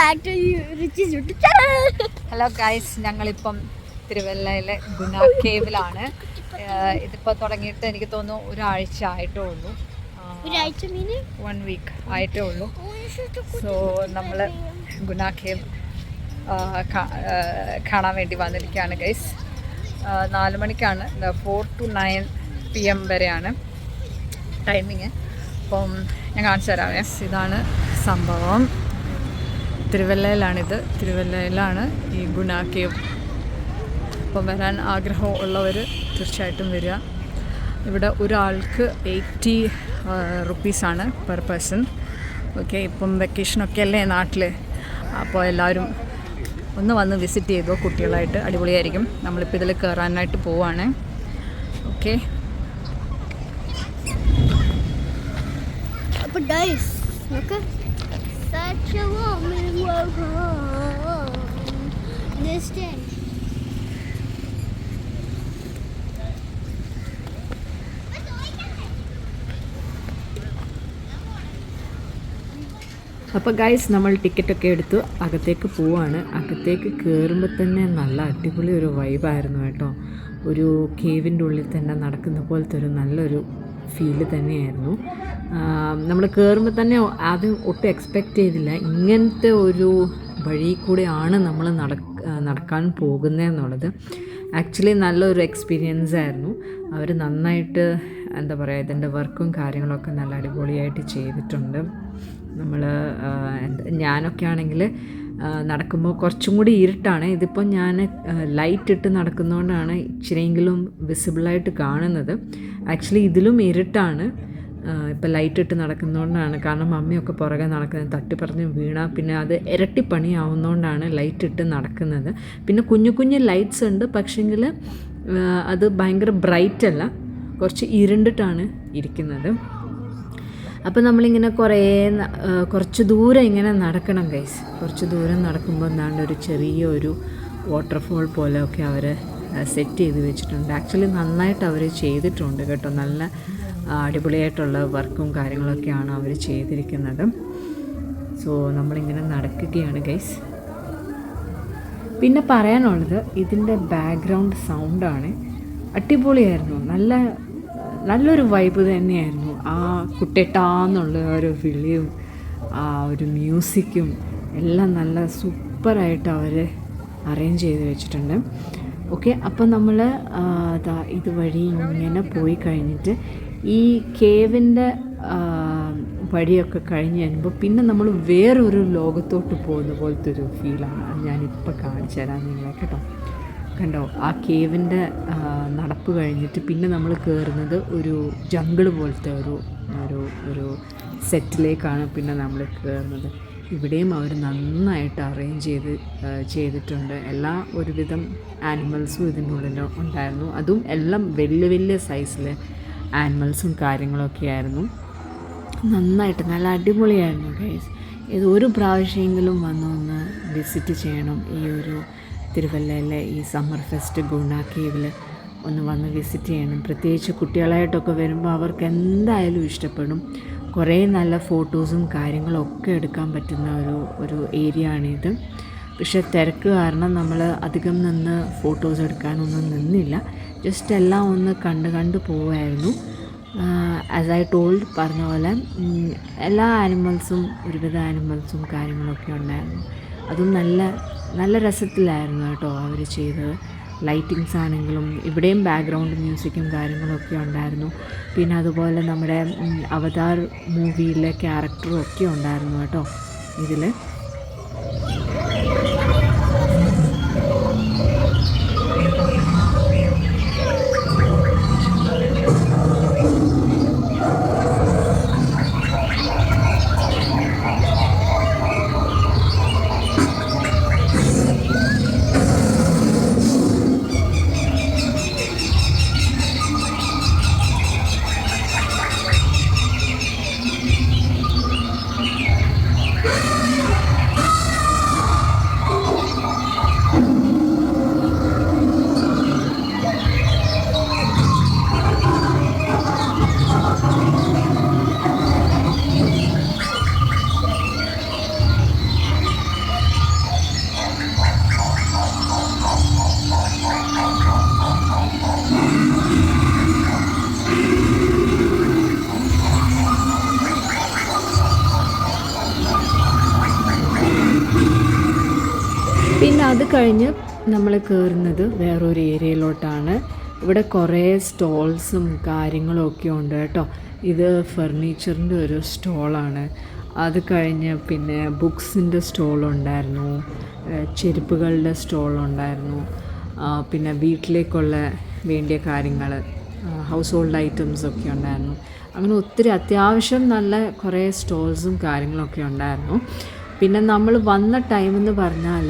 back to Richie's YouTube channel. Hello guys, ഞങ്ങളിപ്പം തിരുവല്ലയിലെ ഗുണ കേവിലാണ്. ഇതിപ്പോൾ തുടങ്ങിയിട്ട് എനിക്ക് തോന്നുന്നു ഒരാഴ്ച ആയിട്ടേ ഉള്ളൂ. 1 week ആയിട്ടേ ഉള്ളൂ. സോ നമ്മൾ ഗുണ കേവ് കാണാൻ വേണ്ടി വന്നിരിക്കുകയാണ് ഗൈസ്. 4 മണിക്കാണ്, 4 to 9 PM വരെയാണ് ടൈമിങ്. അപ്പം ഞാൻ കാണിച്ചു തരാം. യെസ്, ഇതാണ് സംഭവം. തിരുവല്ലയിലാണിത്. തിരുവല്ലയിലാണ് ഈ ഗുണ കേവ്. അപ്പം വരാൻ ആഗ്രഹമുള്ളവർ തീർച്ചയായിട്ടും വരിക. ഇവിടെ ഒരാൾക്ക് 80 rupees പെർ പേഴ്സൺ. ഓക്കെ, ഇപ്പം വെക്കേഷനൊക്കെ അല്ലേ നാട്ടിൽ, അപ്പോൾ എല്ലാവരും ഒന്ന് വന്ന് വിസിറ്റ് ചെയ്തോ കുട്ടികളായിട്ട്. അടിപൊളിയായിരിക്കും. നമ്മളിപ്പോൾ ഇതിൽ കയറാനായിട്ട് പോവാണ്. Okay, But guys, look at such a woman walk home this day. അപ്പോൾ ഗൈസ്, നമ്മൾ ടിക്കറ്റൊക്കെ എടുത്ത് അകത്തേക്ക് പോവാണ്. അകത്തേക്ക് കയറുമ്പോൾ തന്നെ നല്ല അടിപൊളി ഒരു വൈബായിരുന്നു കേട്ടോ. ഒരു കേവിൻ്റെ ഉള്ളിൽ തന്നെ നടക്കുന്ന പോലത്തെ ഒരു നല്ലൊരു ഫീല് തന്നെയായിരുന്നു. നമ്മൾ കയറുമ്പോൾ തന്നെ ആദ്യം ഒട്ടും എക്സ്പെക്റ്റ് ചെയ്തില്ല ഇങ്ങനത്തെ ഒരു വഴി കൂടെയാണ് നമ്മൾ നടക്കാൻ പോകുന്നതെന്നുള്ളത്. ആക്ച്വലി നല്ലൊരു എക്സ്പീരിയൻസ് ആയിരുന്നു. അവർ നന്നായിട്ട് എന്താ പറയുക, ഇതിൻ്റെ വർക്കും കാര്യങ്ങളൊക്കെ നല്ല അടിപൊളിയായിട്ട് ചെയ്തിട്ടുണ്ട്. ഞാനൊക്കെ ആണെങ്കിൽ നടക്കുമ്പോൾ കുറച്ചും കൂടി ഇരുട്ടാണ്. ഇതിപ്പോൾ ഞാൻ ലൈറ്റ് ഇട്ട് നടക്കുന്നതുകൊണ്ടാണ് ഇച്ചിരിയെങ്കിലും വിസിബിളായിട്ട് കാണുന്നത്. ആക്ച്വലി ഇതിലും ഇരുട്ടാണ്. ഇപ്പോൾ ലൈറ്റ് ഇട്ട് നടക്കുന്നതുകൊണ്ടാണ്. കാരണം മമ്മിയൊക്കെ പുറകെ നടക്കുന്നത്, തട്ടിപ്പറഞ്ഞ് വീണാൽ പിന്നെ അത് ഇരട്ടിപ്പണിയാവുന്നതുകൊണ്ടാണ് ലൈറ്റ് ഇട്ട് നടക്കുന്നത്. പിന്നെ കുഞ്ഞു കുഞ്ഞു ലൈറ്റ്സ് ഉണ്ട്, പക്ഷെങ്കിൽ അത് ഭയങ്കര ബ്രൈറ്റ് അല്ല, കുറച്ച് ഇരുണ്ടിട്ടാണ് ഇരിക്കുന്നത്. അപ്പോൾ നമ്മളിങ്ങനെ കുറച്ച് ദൂരം ഇങ്ങനെ നടക്കണം ഗൈസ്. കുറച്ച് ദൂരം നടക്കുമ്പോൾ എന്താണ്ട് ഒരു ചെറിയൊരു വാട്ടർഫോൾ പോലെയൊക്കെ അവർ സെറ്റ് ചെയ്ത് വെച്ചിട്ടുണ്ട്. ആക്ച്വലി നന്നായിട്ട് അവർ ചെയ്തിട്ടുണ്ട് കേട്ടോ. നല്ല അടിപൊളിയായിട്ടുള്ള വർക്കും കാര്യങ്ങളൊക്കെയാണ് അവർ ചെയ്തിരിക്കുന്നത്. സോ നമ്മളിങ്ങനെ നടക്കുകയാണ് ഗൈസ്. പിന്നെ പറയാനുള്ളത്, ഇതിൻ്റെ ബാക്ക്ഗ്രൗണ്ട് സൗണ്ടാണ്. അടിപൊളിയായിരുന്നു. നല്ലൊരു വൈബ് തന്നെയായിരുന്നു. ആ കുട്ടേട്ടാന്നുള്ള ഒരു വിളിയും ആ ഒരു മ്യൂസിക്കും എല്ലാം നല്ല സൂപ്പറായിട്ട് അവർ അറേഞ്ച് ചെയ്ത് വെച്ചിട്ടുണ്ട്. ഓക്കെ, അപ്പോൾ നമ്മൾ ഇതുവഴി ഇങ്ങനെ പോയി കഴിഞ്ഞിട്ട് ഈ കേവിൻ്റെ വഴിയൊക്കെ കഴിഞ്ഞ് കഴിയുമ്പോൾ പിന്നെ നമ്മൾ വേറൊരു ലോകത്തോട്ട് പോകുന്ന പോലത്തെ ഒരു ഫീലാണ്. അത് ഞാനിപ്പോൾ കാണിച്ചു തരാം നിങ്ങളെ കേട്ടോ. കണ്ടോ, ആ കേവിൻ്റെ നടപ്പ് കഴിഞ്ഞിട്ട് പിന്നെ നമ്മൾ കയറുന്നത് ഒരു ജംഗിൾ പോലത്തെ ഒരു സെറ്റിലേക്കാണ് പിന്നെ നമ്മൾ കയറുന്നത്. ഇവിടെയും അവർ നന്നായിട്ട് അറേഞ്ച് ചെയ്തിട്ടുണ്ട്. ഒരുവിധം ആനിമൽസും ഇതിൻ്റെ ഉള്ളിൽ ഉണ്ടായിരുന്നു. അതും എല്ലാം വലിയ വലിയ സൈസിലെ ആനിമൽസും കാര്യങ്ങളൊക്കെ ആയിരുന്നു. നന്നായിട്ട് നല്ല അടിപൊളിയായിരുന്നു ഗൈസ്. ഇത് ഒരു പ്രാവശ്യമെങ്കിലും വന്നൊന്ന് വിസിറ്റ് ചെയ്യണം. ഈ ഒരു തിരുവല്ലയിലെ ഈ സമ്മർ ഫെസ്റ്റ് ഗുണ കേവിൽ ഒന്ന് വന്ന് വിസിറ്റ് ചെയ്യണം. പ്രത്യേകിച്ച് കുട്ടികളായിട്ടൊക്കെ വരുമ്പോൾ അവർക്ക് എന്തായാലും ഇഷ്ടപ്പെടും. കുറേ നല്ല ഫോട്ടോസും കാര്യങ്ങളൊക്കെ എടുക്കാൻ പറ്റുന്ന ഒരു ഏരിയ ആണിത്. പക്ഷെ തിരക്ക് കാരണം നമ്മൾ അധികം നിന്ന് ഫോട്ടോസ് എടുക്കാനൊന്നും നിന്നില്ല. ജസ്റ്റ് എല്ലാം ഒന്ന് കണ്ട് പോവായിരുന്നു. ആസ് ഐ ടോൾഡ്, പറഞ്ഞ പോലെ എല്ലാ ആനിമൽസും, ഒരുവിധ ആനിമൽസും കാര്യങ്ങളൊക്കെ ഉണ്ടായിരുന്നു. അതും നല്ല രസത്തിലായിരുന്നു കേട്ടോ അവർ ചെയ്തത്. ലൈറ്റിങ്സ് ആണെങ്കിലും ഇവിടെയും ബാക്ക്ഗ്രൗണ്ട് മ്യൂസിക്കും കാര്യങ്ങളൊക്കെ ഉണ്ടായിരുന്നു. പിന്നെ അതുപോലെ നമ്മുടെ അവതാർ മൂവിയിലെ ക്യാരക്ടറും ഒക്കെ ഉണ്ടായിരുന്നു കേട്ടോ ഇതിൽ. കഴിഞ്ഞ് നമ്മൾ കയറുന്നത് വേറൊരു ഏരിയയിലോട്ടാണ്. ഇവിടെ കുറേ സ്റ്റോൾസും കാര്യങ്ങളും ഒക്കെ ഉണ്ട് കേട്ടോ. ഇത് ഫർണിച്ചറിൻ്റെ ഒരു സ്റ്റോളാണ്. അത് കഴിഞ്ഞ് പിന്നെ ബുക്സിൻ്റെ സ്റ്റോളുണ്ടായിരുന്നു, ചെരുപ്പുകളുടെ സ്റ്റോളുണ്ടായിരുന്നു, പിന്നെ വീട്ടിലേക്കുള്ള വേണ്ടിയ കാര്യങ്ങൾ, ഹൗസ് ഹോൾഡ് ഐറ്റംസ് ഒക്കെ ഉണ്ടായിരുന്നു. അങ്ങനെ ഒത്തിരി അത്യാവശ്യം നല്ല കുറേ സ്റ്റോൾസും കാര്യങ്ങളൊക്കെ ഉണ്ടായിരുന്നു. പിന്നെ നമ്മൾ വന്ന ടൈമെന്ന് പറഞ്ഞാൽ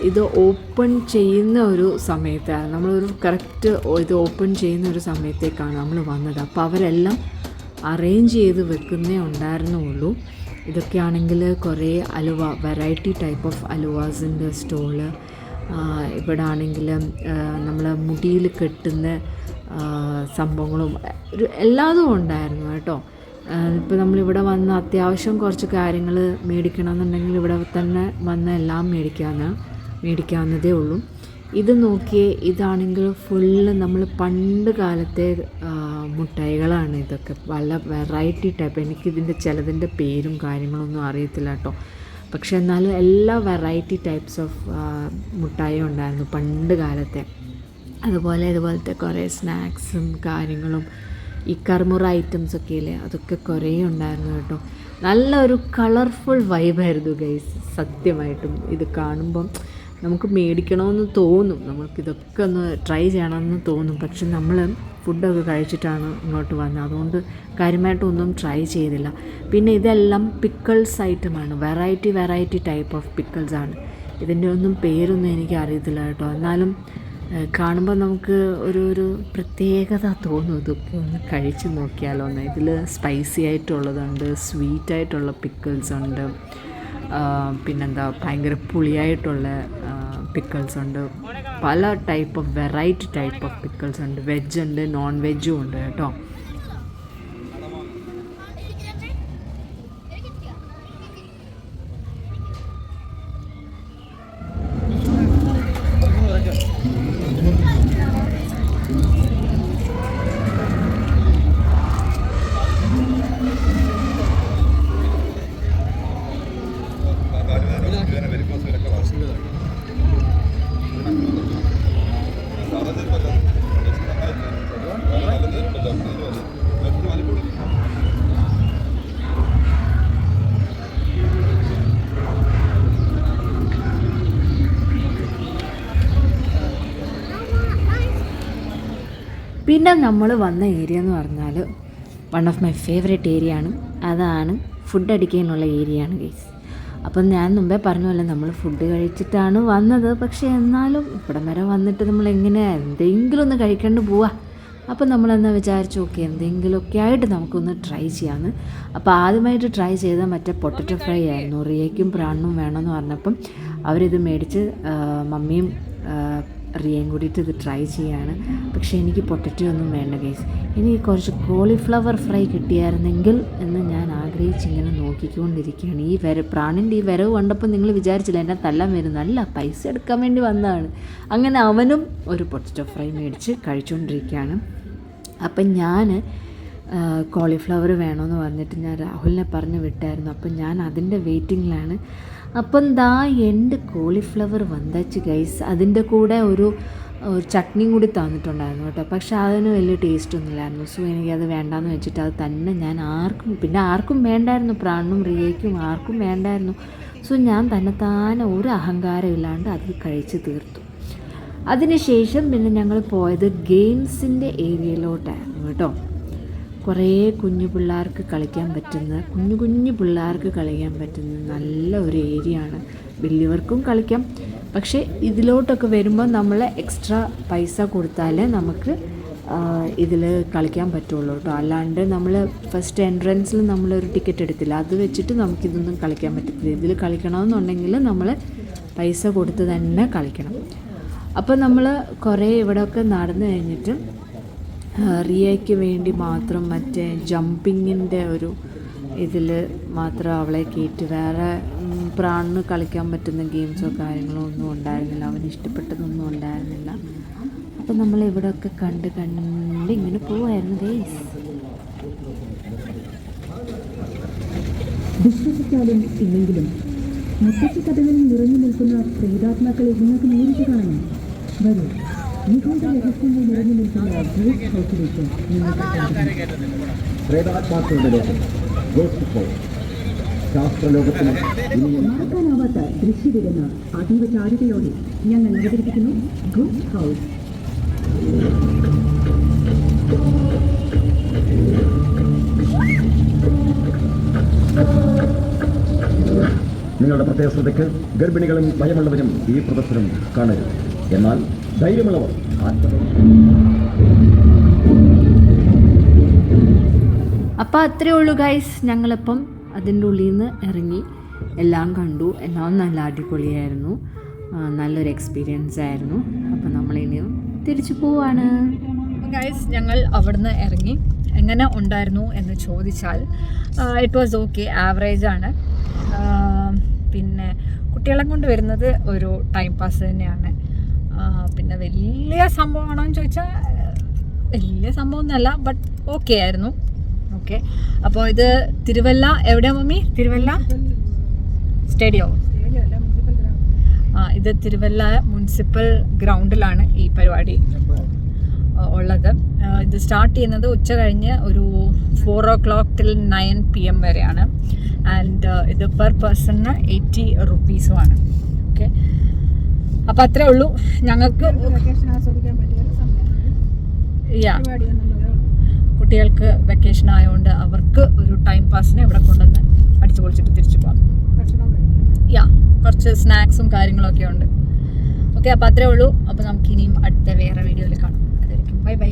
ഇത് ഓപ്പൺ ചെയ്യുന്ന ഒരു സമയത്താണ്, നമ്മളൊരു കറക്റ്റ് ഇത് ഓപ്പൺ ചെയ്യുന്ന ഒരു സമയത്തേക്കാണ് നമ്മൾ വന്നത്. അപ്പോൾ അവരെല്ലാം അറേഞ്ച് ചെയ്ത് വെക്കുന്നേ ഉണ്ടായിരുന്നുള്ളൂ. ഇതൊക്കെയാണെങ്കിൽ കുറേ അലുവ, വെറൈറ്റി ടൈപ്പ് ഓഫ് അലുവാസിൻ്റെ സ്റ്റോള്. ഇവിടെ ആണെങ്കിൽ നമ്മൾ മുടിയിൽ കെട്ടുന്ന സംഭവങ്ങളും എല്ലാതും ഉണ്ടായിരുന്നു കേട്ടോ. ഇപ്പോൾ നമ്മളിവിടെ വന്ന് അത്യാവശ്യം കുറച്ച് കാര്യങ്ങൾ മേടിക്കണമെന്നുണ്ടെങ്കിൽ ഇവിടെ തന്നെ വന്ന് എല്ലാം മേടിക്കാവുന്നതേ ഉള്ളൂ. ഇത് നോക്കിയേ, ഇതാണെങ്കിൽ ഫുള്ള് നമ്മൾ പണ്ട് കാലത്തെ മുട്ടായികളാണ്. ഇതൊക്കെ പല വെറൈറ്റി ടൈപ്പ്. എനിക്കിതിൻ്റെ ചിലതിൻ്റെ പേരും കാര്യങ്ങളൊന്നും അറിയത്തില്ല കേട്ടോ. പക്ഷെ എന്നാലും എല്ലാ വെറൈറ്റി ടൈപ്സ് ഓഫ് മുട്ടായി ഉണ്ടായിരുന്നു പണ്ട് കാലത്തെ. ഇതുപോലത്തെ കുറേ സ്നാക്സും കാര്യങ്ങളും, ഈ കർമുറ ഐറ്റംസൊക്കെ ഇല്ലേ, അതൊക്കെ കുറേ ഉണ്ടായിരുന്നു കേട്ടോ. നല്ലൊരു കളർഫുൾ വൈബായിരുന്നു ഗൈസ്. സത്യമായിട്ടും ഇത് കാണുമ്പം നമുക്ക് മേടിക്കണമെന്ന് തോന്നും, നമുക്കിതൊക്കെ ഒന്ന് ട്രൈ ചെയ്യണമെന്ന് തോന്നും. പക്ഷെ നമ്മൾ ഫുഡൊക്കെ കഴിച്ചിട്ടാണ് ഇങ്ങോട്ട് വന്നത്, അതുകൊണ്ട് കാര്യമായിട്ടൊന്നും ട്രൈ ചെയ്തില്ല. പിന്നെ ഇതെല്ലാം പിക്കിൾസ് ഐറ്റമാണ്, വെറൈറ്റി ടൈപ്പ് ഓഫ് പിക്കിൾസാണ്. ഇതിൻ്റെ ഒന്നും പേരൊന്നും എനിക്ക് അറിയത്തില്ല കേട്ടോ. എന്നാലും കാണുമ്പോൾ നമുക്ക് ഒരു പ്രത്യേകത തോന്നും, ഇതൊക്കെ ഒന്ന് കഴിച്ച് നോക്കിയാലോ എന്ന്. ഇതിൽ സ്പൈസി ആയിട്ടുള്ളതുണ്ട്, സ്വീറ്റ് ആയിട്ടുള്ള പിക്കിൾസ് ഉണ്ട്, പിന്നെന്താ ഭയങ്കര പുളിയായിട്ടുള്ള പിക്കിൾസ് ഉണ്ട്. പല type of variety type of pickles ഉണ്ട്. വെജ് ഉണ്ട്, നോൺ വെജും ഉണ്ട് കേട്ടോ. പിന്നെ നമ്മൾ വന്ന ഏരിയ എന്ന് പറഞ്ഞാൽ one of my favourite area ആണ്. അതാണ് ഫുഡ് അടിക്കാനുള്ള ഏരിയ ആണ് ഗൈസ്. അപ്പം ഞാൻ മുമ്പേ പറഞ്ഞല്ലോ, നമ്മൾ ഫുഡ് കഴിച്ചിട്ടാണ് വന്നത്. പക്ഷേ എന്നാലും ഇവിടം വരെ വന്നിട്ട് നമ്മൾ എങ്ങനെ എന്തെങ്കിലും ഒന്ന് കഴിക്കേണ്ട പോവാ. അപ്പം നമ്മളെന്നാ വിചാരിച്ചു, ഓക്കെ എന്തെങ്കിലുമൊക്കെ ആയിട്ട് നമുക്കൊന്ന് ട്രൈ ചെയ്യാമെന്ന്. അപ്പോൾ ആദ്യമായിട്ട് ട്രൈ ചെയ്ത മറ്റേ പൊട്ടറ്റോ ഫ്രൈ ആയിരുന്നു. റിയയ്ക്കും പ്രാണിനും വേണമെന്ന് പറഞ്ഞപ്പം അവരിത് മേടിച്ച് മമ്മിയും റിയയും കൂടിയിട്ട് ഇത് ട്രൈ ചെയ്യാണ്. പക്ഷേ എനിക്ക് പൊട്ടറ്റോ ഒന്നും വേണ്ട ഗൈസ്. എനിക്ക് കുറച്ച് കോളിഫ്ലവർ ഫ്രൈ കിട്ടിയായിരുന്നെങ്കിൽ എന്ന് ഞാൻ ആഗ്രഹിച്ചിങ്ങനെ നോക്കിക്കൊണ്ടിരിക്കുകയാണ്. ഈ പ്രാണിൻ്റെ ഈ വരവ് കണ്ടപ്പോൾ നിങ്ങൾ വിചാരിച്ചില്ല എന്നെ തല്ലാൻ വരുന്നു, അല്ല പൈസ എടുക്കാൻ വേണ്ടി വന്നതാണ്. അങ്ങനെ അവനും ഒരു പൊട്ടറ്റോ ഫ്രൈ മേടിച്ച് കഴിച്ചുകൊണ്ടിരിക്കുകയാണ്. അപ്പം ഞാൻ കോളിഫ്ലവർ വേണമെന്ന് പറഞ്ഞിട്ട് ഞാൻ രാഹുലിനെ പറഞ്ഞ് വിട്ടായിരുന്നു. അപ്പം ഞാൻ അതിൻ്റെ വെയിറ്റിങ്ങിലാണ്. അപ്പം എൻ്റെ കോളിഫ്ലവർ വந்தாച്ച് ഗൈസ്. അതിൻ്റെ കൂടെ ഒരു ചട്നിയും കൂടി തന്നിട്ടുണ്ടായിരുന്നു കേട്ടോ. പക്ഷെ അതിന് വലിയ ടേസ്റ്റൊന്നുമില്ലായിരുന്നു. സോ എനിക്കത് വേണ്ടാന്ന് വെച്ചിട്ട് അത് തന്നെ ഞാൻ ആർക്കും വേണ്ടായിരുന്നു, പ്രാണിനും റിയയ്ക്കും ആർക്കും വേണ്ടായിരുന്നു. സോ ഞാൻ തന്നെത്താനെ ഒരു അഹങ്കാരം ഇല്ലാണ്ട് അത് കഴിച്ച് തീർത്തു. അതിനുശേഷം പിന്നെ ഞങ്ങൾ പോയത് ഗെയിംസിൻ്റെ ഏരിയയിലോട്ടായിരുന്നു കേട്ടോ. കുറേ കുഞ്ഞു പിള്ളേർക്ക് കളിക്കാൻ പറ്റുന്ന നല്ല ഒരു ഏരിയ ആണ്. വലിയവർക്കും കളിക്കാം. പക്ഷേ ഇതിലോട്ടൊക്കെ വരുമ്പോൾ നമ്മൾ എക്സ്ട്രാ പൈസ കൊടുത്താലേ നമുക്ക് ഇതിൽ കളിക്കാൻ പറ്റുള്ളൂ കേട്ടോ. അല്ലാണ്ട് നമ്മൾ ഫസ്റ്റ് എൻട്രൻസിൽ നമ്മളൊരു ടിക്കറ്റ് എടുത്തില്ല, അത് വെച്ചിട്ട് നമുക്കിതൊന്നും കളിക്കാൻ പറ്റത്തില്ല. ഇതിൽ കളിക്കണമെന്നുണ്ടെങ്കിൽ നമ്മൾ പൈസ കൊടുത്ത് തന്നെ കളിക്കണം. അപ്പോൾ നമ്മൾ കുറേ ഇവിടെയൊക്കെ നടന്നു കഴിഞ്ഞിട്ട് റിയയ്ക്ക് വേണ്ടി മാത്രം മറ്റേ ജമ്പിങ്ങിൻ്റെ ഒരു ഇതിൽ മാത്രം അവളെ കയറ്റി, വേറെ പ്രാണിന് കളിക്കാൻ പറ്റുന്ന ഗെയിംസോ കാര്യങ്ങളോ ഒന്നും ഉണ്ടായിരുന്നില്ല. അവന് ഇഷ്ടപ്പെട്ടതൊന്നും ഉണ്ടായിരുന്നില്ല. അപ്പം നമ്മൾ ഇവിടെയൊക്കെ കണ്ട് ഇങ്ങനെ പോവായിരുന്നു ഗൈസ്. ബിസിനസ്സുകാരും ഇല്ലെങ്കിലും മുത്തശ്ശിക്കഥകളിൽ നിറഞ്ഞു നിൽക്കുന്ന പ്രേതാത്മാക്കളെ നിങ്ങൾക്ക് നേരിട്ട് കാണണം. വരൂ, നിഗൂഢ രഹസ്യങ്ങൾ നിറഞ്ഞു നിൽക്കുന്ന ഗോസ്റ്റ് ഹൗസിലേക്ക് നിങ്ങൾക്ക് പ്രേതാത്മാക്കളുടെ ലോകം ഗോസ്റ്റ് ഹൗസ്. ശാസ്ത്രലോകത്തിന് മറക്കാനാവാത്ത ദൃശ്യവിരുന്ന അതീവ ചാരുതയോടെ ഞങ്ങൾ അവതരിപ്പിക്കുന്നു ഗോസ്റ്റ് ഹൗസ്. നിങ്ങളുടെ പ്രത്യേക ശ്രദ്ധയ്ക്ക് ഗർഭിണികളും ഭയമുള്ളവരും ഈ പ്രദർശനം കാണരുത്. എന്നാൽ ധൈര്യമുള്ളവർ അപ്പോൾ അത്രയേ ഉള്ളൂ ഗൈസ്. ഞങ്ങളിപ്പം അതിൻ്റെ ഉള്ളിൽ നിന്ന് ഇറങ്ങി എല്ലാം കണ്ടു. എല്ലാം നല്ല അടിപൊളിയായിരുന്നു. നല്ലൊരു എക്സ്പീരിയൻസ് ആയിരുന്നു. അപ്പോൾ നമ്മളിനി തിരിച്ചു പോവാണ്. ഗൈസ്, ഞങ്ങൾ അവിടുന്ന് ഇറങ്ങി. എങ്ങനെ ഉണ്ടായിരുന്നു എന്ന് ചോദിച്ചാൽ ഇറ്റ് വാസ് ഓക്കെ, ആവറേജ് ആണ്. പിന്നെ കുട്ടികളെ കൊണ്ട് വരുന്നത് ഒരു ടൈം പാസ് തന്നെയാണ്. പിന്നെ വലിയ സംഭവമാണോ എന്ന് ചോദിച്ചാൽ വലിയ സംഭവം ഒന്നുമല്ല, ബട്ട് ഓക്കെ ആയിരുന്നു. ഓക്കെ, അപ്പോൾ ഇത് തിരുവല്ല എവിടെയാ മമ്മി? തിരുവല്ല സ്റ്റേഡിയം. ഇത് തിരുവല്ല മുനിസിപ്പൽ ഗ്രൗണ്ടിലാണ് ഈ പരിപാടി ഉള്ളത്. ഇത് സ്റ്റാർട്ട് ചെയ്യുന്നത് ഉച്ച കഴിഞ്ഞ് ഒരു 4 o'clock till 9 PM വരെയാണ്. ആൻഡ് ഇത് പെർ പേഴ്സണിന് 80 rupees-ഉമാണ്. ഓക്കെ, അപ്പോൾ അത്രേ ഉള്ളൂ. ഞങ്ങൾക്ക് കുട്ടികൾക്ക് വെക്കേഷൻ ആയതുകൊണ്ട് അവർക്ക് ഒരു ടൈം പാസിന് ഇവിടെ കൊണ്ടുവന്ന് അടിച്ചു പൊളിച്ചിട്ട് തിരിച്ചു പോകാം. കുറച്ച് സ്നാക്സും കാര്യങ്ങളൊക്കെ ഉണ്ട്. ഓക്കെ, അപ്പോൾ അത്രേ ഉള്ളൂ. അപ്പോൾ നമുക്ക് ഇനിയും അടുത്ത വേറെ വീഡിയോയിൽ കാണാം. അതായിരിക്കും. Bye bye.